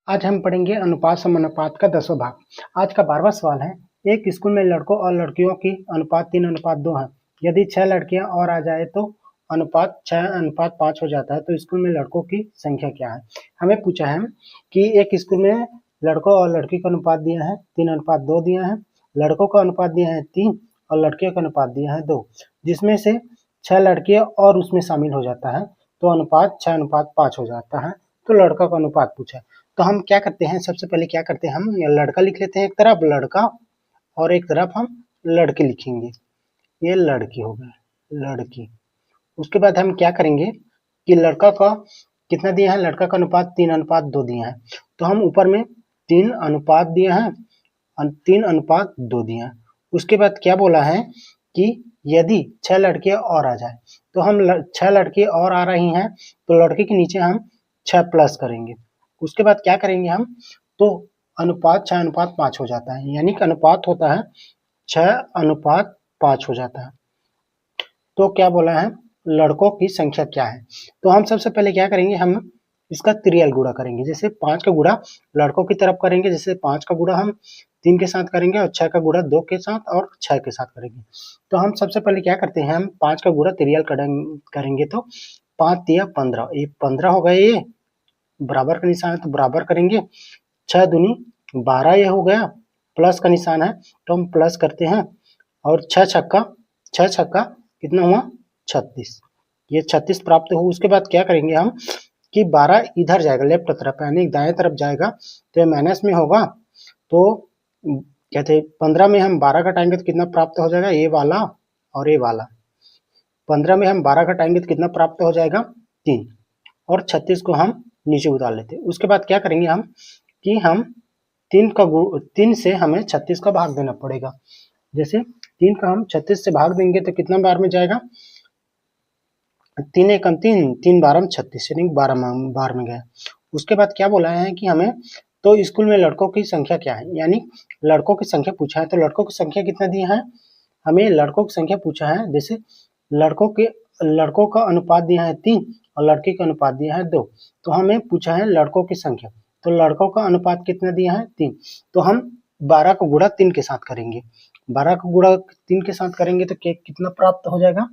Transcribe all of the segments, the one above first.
आज हम पढ़ेंगे अनुपात समानुपात का 10वां भाग। आज का 12वां सवाल है, एक स्कूल में लड़कों और लड़कियों की अनुपात 3:2 है। यदि 6 लड़कियां और आ जाए तो अनुपात 6:5 हो जाता है, तो स्कूल में लड़कों की संख्या क्या है। हमें पूछा है कि एक स्कूल में लड़कों और लड़की का अनुपात दिया है 3:2 दिया है, लड़कों का अनुपात दिया है 3 और लड़कियों का अनुपात दिया है 2, जिसमें से 6 लड़कियां और उसमें शामिल हो जाता है तो अनुपात 6:5 हो जाता है। तो लड़का का अनुपात पूछा, तो हम क्या करते हैं, सबसे पहले क्या करते हैं, हम लड़का लिख लेते हैं एक तरफ लड़का और एक तरफ हम लड़की लिखेंगे। ये लड़की हो गया लड़की। उसके बाद हम क्या करेंगे कि लड़का का कितना दिया है, लड़का का अनुपात 3:2 दिया है, तो हम ऊपर में 3 अनुपात दिया है 3:2 दिया है। उसके बाद क्या बोला है कि यदि 6 लड़कियां और आ जाए, तो हम 6 लड़की और आ रही हैं तो लड़के के नीचे हम 6 प्लस करेंगे। उसके बाद क्या करेंगे हम, तो अनुपात 6:5 हो जाता है, यानी कि अनुपात होता है 6:5 हो जाता है। तो क्या बोला है, लड़कों की संख्या क्या है। तो हम सबसे पहले क्या करेंगे, हम इसका त्रियल गुणा करेंगे। जैसे 5 का गुणा लड़कों की तरफ करेंगे, जैसे 5 का गुणा हम 3 के साथ करेंगे और 6 का गुणा 2 के साथ और 6 के साथ करेंगे। तो हम सबसे पहले क्या करते हैं, हम 5 का गुणा त्रियल करेंगे तो 5 तिया 15, ये 15 हो गए, ये बराबर का निशान है तो बराबर करेंगे। 6 दूनी 12 ये हो गया, प्लस का निशान है तो हम प्लस करते हैं और 6 छक्का कितना हुआ 36, ये 36 प्राप्त हो। उसके बाद क्या करेंगे हम कि 12 इधर जाएगा लेफ्ट तरफ, यानी दाएं तरफ जाएगा तो माइनस में होगा, तो कहते 15 में हम 12 घटाएंगे तो कितना प्राप्त हो जाएगा, ये वाला और ये वाला। 15 में हम 12 घटाएंगे तो कितना प्राप्त हो जाएगा 3, और 36 को हम नीचे उतार लेते हैं। उसके बाद क्या करेंगे हम कि हम 3 से हमें 36 का भाग देना पड़ेगा। जैसे 3 का हम 36 से भाग देंगे तो कितना बार में जाएगा, 3 एकम 3, 3 बारम 36, यानी 12 बार में गया। उसके बाद क्या बोला है कि हमें, तो स्कूल में लड़कों की संख्या क्या है, यानी लड़कों की संख्या पूछा है, तो लड़कों की संख्या कितना दिया है, हमें लड़कों की संख्या पूछा है। जैसे लड़कों का अनुपात दिया है 3 और लड़के का अनुपात दिया है 2, तो हमें पूछा है लड़कों की संख्या, तो लड़कों का अनुपात कितना दिया है 3, तो हम 12 का गुणा 3 के साथ करेंगे। 12 का गुणा 3 के साथ करेंगे तो कितना प्राप्त हो जाएगा,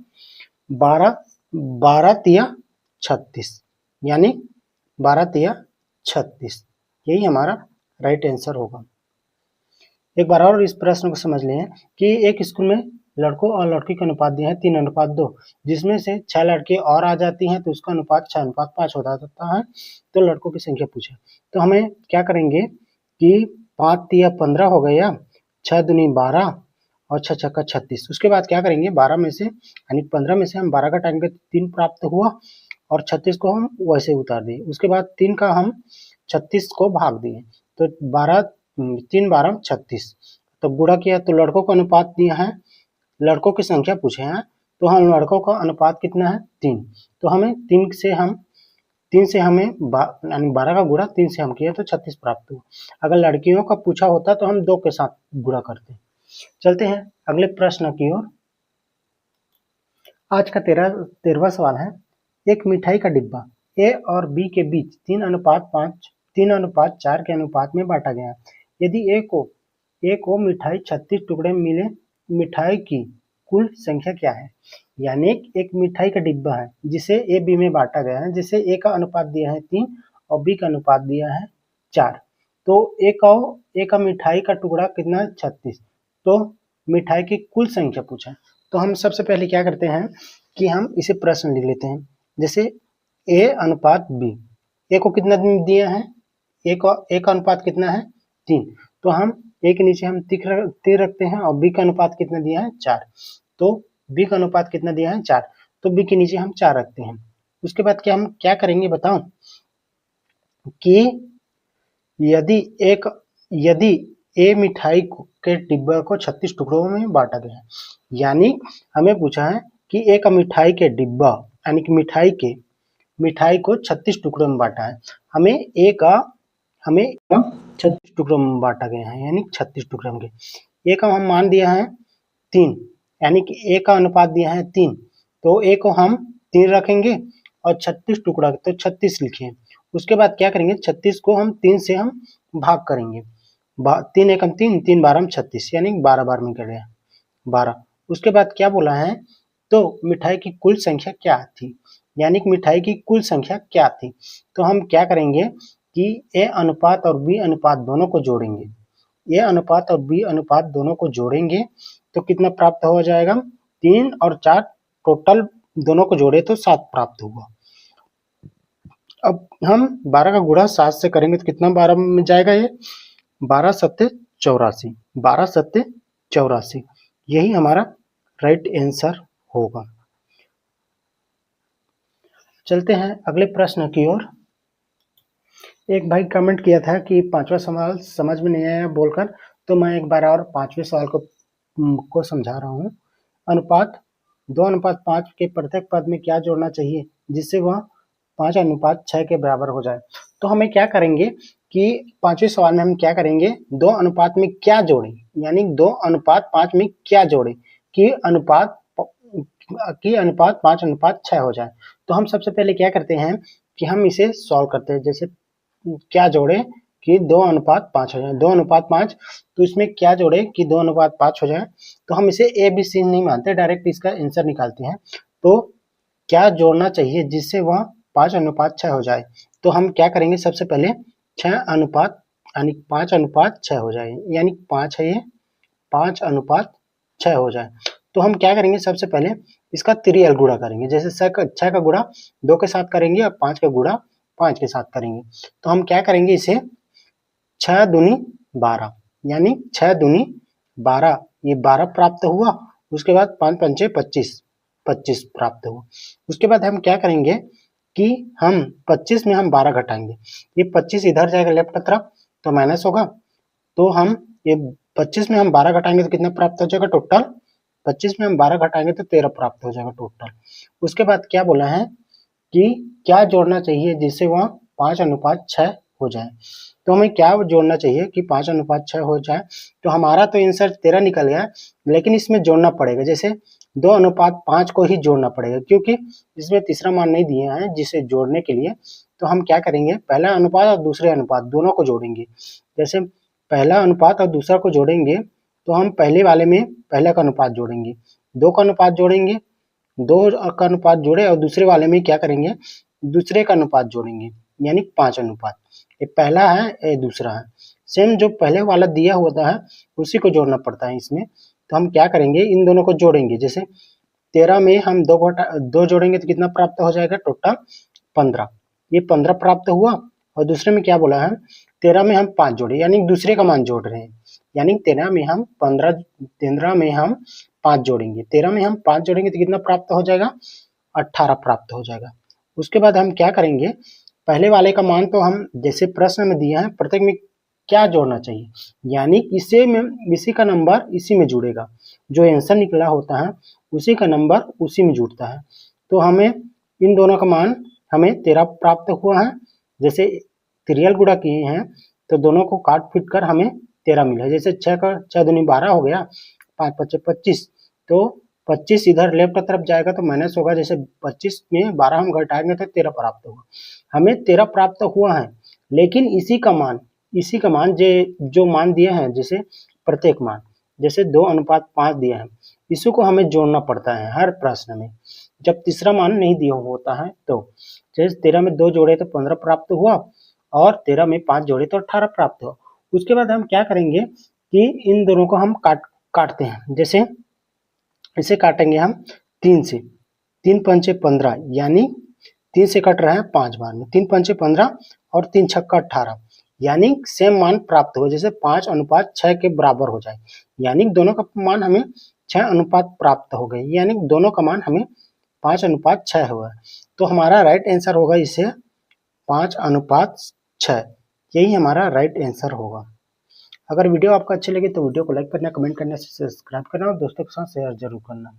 12 तिया 36, यानी 12 तिया 36, यही हमारा राइट आंसर होगा। एक बार और इस प्रश्न को समझ लें कि एक स्कूल में लड़कों और लड़की का अनुपात दिया है 3:2, जिसमें से 6 लड़के और आ जाती हैं तो उसका अनुपात 6:5 हो जाता है। तो लड़कों की संख्या पूछे, तो हमें क्या करेंगे कि 5 तिया 15 हो गया, 6 दूनी 12 और 6 छक्का 36। उसके बाद क्या करेंगे, 12 में से यानी 15 में से हम 12 घटाएंगे तो 3 प्राप्त हुआ और 36 को हम वैसे उतार दिए। उसके बाद 3 का हम 36 को भाग दिए, तो 3 12 36, तो गुणा किया तो लड़कों का अनुपात दिया है, लड़कों की संख्या पूछे हैं, तो हम लड़कों का अनुपात कितना है 3, तो हमें 3 से हमें यानी 12 का गुणा 3 से हम किए तो 36 प्राप्त हुआ। अगर लड़कियों का पूछा होता तो हम 2 के साथ गुणा करते। चलते हैं अगले प्रश्न की ओर। आज का 13वां सवाल है, एक मिठाई का डिब्बा ए और बी के बीच 3:4 के अनुपात में बांटा गया है। यदि ए को मिठाई 36 टुकड़े मिले, मिठाई की कुल संख्या क्या है। यानी एक मिठाई का डिब्बा है जिसे ए बी में बांटा गया है, जिसे ए का अनुपात दिया है 3 और बी का अनुपात दिया है 4, तो ए का मिठाई का टुकड़ा कितना है 36, तो मिठाई की कुल संख्या पूछा है। तो हम सबसे पहले क्या करते हैं कि हम इसे प्रश्न लिख लेते हैं। जैसे ए अनुपात बी, ए को कितना दिया है, ए का अनुपात कितना है 3, तो हम ए के नीचे हम तीर रखते हैं, और बी का अनुपात कितना दिया है 4, तो बी का अनुपात कितना दिया है 4, तो बी के नीचे हम 4 रखते हैं। उसके बाद क्या हम क्या करेंगे बताओ कि यदि ए मिठाई के डिब्बे को 36 टुकड़ों में बांटा गया है, यानी हमें पूछा है कि ए का मिठाई के डिब्बा यानी कि मिठाई को 36 टुकड़ों में बांटा है, हमें 36 टुकड़ों में बांटा गया है, यानी 36 टुकड़े होंगे। ए का हम मान दिया है 3, यानी कि ए का अनुपात दिया है 3, तो ए को हम 3 रखेंगे और 36 टुकड़ा तो 36 लिखे। उसके बाद क्या करेंगे, 36 को हम 3 से हम भाग करेंगे। 3 एकम 3, 3 बारह 36, यानी 12 बार में कर रहे हैं 12। उसके बाद क्या बोला है, तो मिठाई की कुल संख्या क्या थी, यानी कि मिठाई की कुल संख्या क्या थी। तो हम क्या करेंगे कि ए अनुपात और बी अनुपात दोनों को जोड़ेंगे। ए अनुपात और बी अनुपात दोनों को जोड़ेंगे तो कितना प्राप्त हो जाएगा, 3 और 4 टोटल दोनों को जोड़े तो 7 प्राप्त हुआ। अब हम 12 का गुणा 7 से करेंगे तो कितना 12 में जाएगा, ये 12 सत्ते 84, 12 सत्ते 84, यही हमारा राइट आंसर होगा। चलते हैं अगले प्रश्न की ओर। एक भाई कमेंट किया था कि 5वां सवाल समझ में नहीं आया बोलकर, तो मैं एक बार और 5वें सवाल को समझा रहा हूँ। अनुपात 2:5 के प्रत्येक पद में क्या जोड़ना चाहिए जिससे वह 5:6 के बराबर हो जाए। तो हमें क्या करेंगे कि 5वें सवाल में हम क्या करेंगे, 2 अनुपात में क्या जोड़े, यानी 2:5 में क्या जोड़े कि अनुपात 5:6 हो जाए। तो हम सबसे पहले क्या करते हैं कि हम इसे सॉल्व करते हैं। जैसे क्या जोड़े कि 2:5 हो जाए, 2:5, तो इसमें क्या जोड़े कि 2:5 हो जाए। तो हम इसे ए बी सी नहीं मानते, डायरेक्ट इसका आंसर निकालते हैं। तो क्या जोड़ना चाहिए जिससे वह 5:6 हो जाए। तो हम क्या करेंगे, सबसे पहले 6 अनुपात यानी 5:6 हो जाए, यानी 5 है ये, 5:6 हो जाए। तो हम क्या करेंगे, सबसे पहले इसका त्रियल गुणा करेंगे। जैसे 6 का गुणा 2 के साथ करेंगे और 5 का गुणा 5 के साथ करेंगे। तो हम क्या करेंगे, इसे 6 दूनी 12, यानी 6 दूनी 12, ये 12 प्राप्त हुआ। उसके बाद 5 पंचे 25, 25 प्राप्त हुआ। उसके बाद हम क्या करेंगे कि हम 25 में हम 12 घटाएंगे, ये 25 इधर जाएगा लेफ्ट तरफ तो माइनस होगा। तो हम ये 25 में हम 12 घटाएंगे तो कितना प्राप्त हो जाएगा टोटल, 25 में हम 12 घटाएंगे तो 13 प्राप्त हो जाएगा टोटल। उसके बाद क्या बोला है कि क्या जोड़ना चाहिए जिससे वह 5:6 हो जाए। तो हमें क्या जोड़ना चाहिए कि 5:6 हो जाए। तो हमारा तो आंसर 13 निकल गया, लेकिन इसमें जोड़ना पड़ेगा। जैसे 2:5 को ही जोड़ना पड़ेगा क्योंकि इसमें तीसरा मान नहीं दिए हैं जिसे जोड़ने के लिए। तो हम क्या करेंगे, पहला अनुपात और दूसरे अनुपात दोनों को जोड़ेंगे। जैसे पहला अनुपात और दूसरा को जोड़ेंगे तो हम पहले वाले में पहला का अनुपात जोड़ेंगे, 2 का अनुपात जोड़ेंगे, 2 का अनुपात जोड़े और दूसरे वाले में क्या करेंगे, दूसरे का अनुपात जोड़ेंगे, यानी 5 अनुपात। ये पहला है, ये दूसरा है। सेम जो पहले वाला दिया होता है उसी को जोड़ना पड़ता है इसमें। तो हम क्या करेंगे, इन दोनों को जोड़ेंगे। जैसे 13 में हम 2 जोड़ेंगे तो कितना प्राप्त हो जाएगा टोटल 15, ये 15 प्राप्त हुआ। और दूसरे में क्या बोला है, 13 में हम 5 जोड़े, यानी दूसरे का मान जोड़ रहे हैं, यानी 13 में हम 5 जोड़ेंगे, 13 में हम 5 जोड़ेंगे तो कितना प्राप्त हो जाएगा, 18 प्राप्त हो जाएगा। उसके बाद हम क्या करेंगे, पहले वाले का मान तो हम जैसे प्रश्न में दिया है, प्रत्येक में क्या जोड़ना चाहिए, यानी इसी का नंबर इसी में जुड़ेगा, जो आंसर निकला होता है उसी का नंबर उसी में जुड़ता है। तो हमें इन दोनों का मान हमें 13 प्राप्त हुआ है। जैसे त्रियल गुणा किए हैं तो दोनों को काट पीट कर हमें 13 मिला। जैसे 6 दूनी 12 हो गया, 5 पच्चे 25, तो 25 इधर लेफ्ट तरफ जाएगा तो माइनस होगा। जैसे 25 में 12 हम घटाएंगे तो 13 प्राप्त होगा। हमें 13 प्राप्त हुआ है, लेकिन इसी का मान जो मान दिए हैं, जैसे प्रत्येक मान, जैसे 2:5 दिया है, इसी को हमें जोड़ना पड़ता है हर प्रश्न में, जब तीसरा मान नहीं दिया होता है। तो जैसे 13 में 2 जोड़े तो 15 प्राप्त हुआ और 13 में 5 जोड़े तो 18 प्राप्त हुआ। उसके बाद हम क्या करेंगे कि इन दोनों को हम काटते हैं। जैसे इसे काटेंगे हम 3 से, 3 पंचे 15, यानी 3 से कट रहा है 5 बार में, 3 पंचे 15 और 3 छक्का 18, यानी सेम मान प्राप्त हो। जैसे 5:6 के बराबर हो जाए, यानी दोनों का मान हमें 6 अनुपात प्राप्त हो गए, यानी दोनों का मान हमें 5:6 हुआ। तो हमारा राइट आंसर होगा इसे 5:6, यही हमारा राइट आंसर होगा। अगर वीडियो आपको अच्छी लगी तो वीडियो को लाइक करना, कमेंट करना, सब्सक्राइब करना और दोस्तों के साथ शेयर जरूर करना।